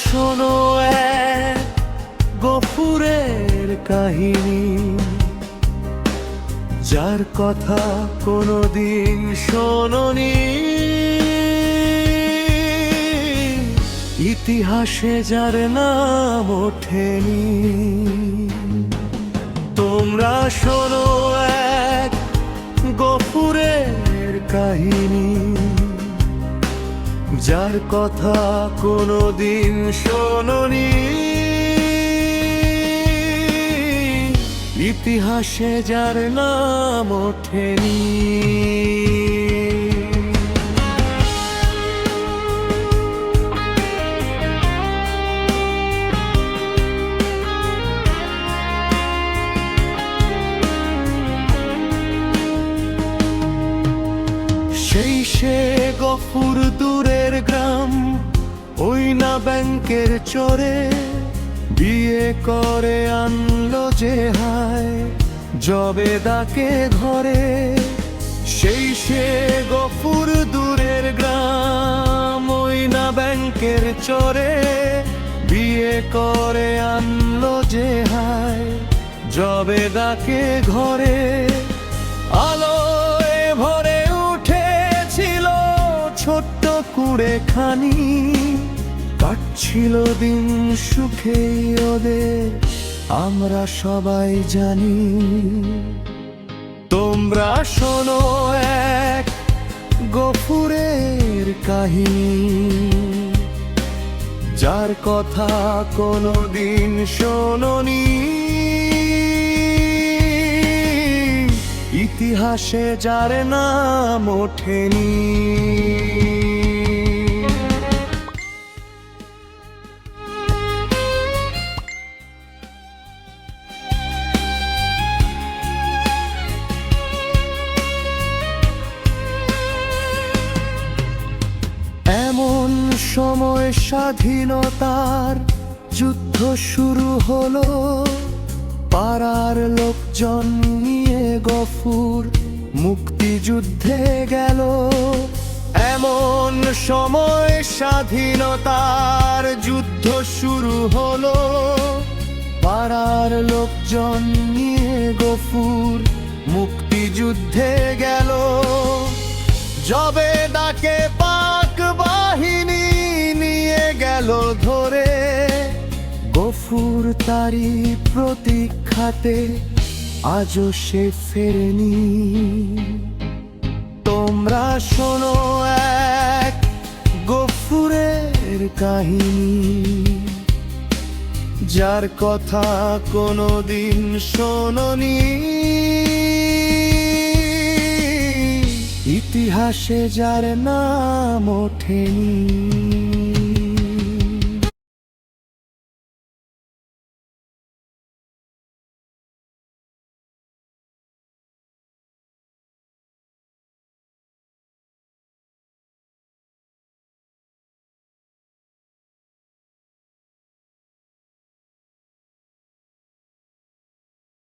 শোনো এক গফুরের কাহিনী, যার কথা কোনোদিন শোনোনি। ইতিহাসে যার নাম ওঠেনি। তোমরা শোনো এক গফুরের কাহিনী, যার কথা কোনোদিন শোনোনি। ইতিহাসে যার নাম ওঠেনি। সেই সে গফুর দূরের গ্রাম, ওই না ব্যাংকের চরে, বিয়ে করে আনলো যে হায় জবেদাকে ঘরে। সেই সে গফুর দূরের গ্রাম, ওই না ব্যাংকের চরে, বিয়ে করে আনলো যে হায় জবেদাকে ঘরে। আলোয় ভরে উঠেছিল ছোট্ট কুঁড়েখানি, কাটছিল দিন সুখেই ওদের, আমরা সবাই জানি। তোমরা শোনো এক গফুরের কাহিনী, যার কথা কোনোদিন শোনোনি। ইতিহাসে যার নাম ওঠেনি। এমন সময় স্বাধীনতার যুদ্ধ শুরু হলো, পাড়ার লোকজন নিয়ে গফুর মুক্তিযুদ্ধে গেল। এমন সময় স্বাধীনতার যুদ্ধ শুরু হলো, পাড়ার লোকজন নিয়ে গফুর মুক্তিযুদ্ধে গেল। জবেদাকে পাক বাহিনী নিয়ে গেল ধরে, গফুর তারি প্রতীক্ষাতে আজও সে ফেরেনি। তোমরা শোনো এক গফুরের কাহিনী, যার কথা কোনোদিন শোনোনি। ইতিহাসে যার নাম ওঠেনি।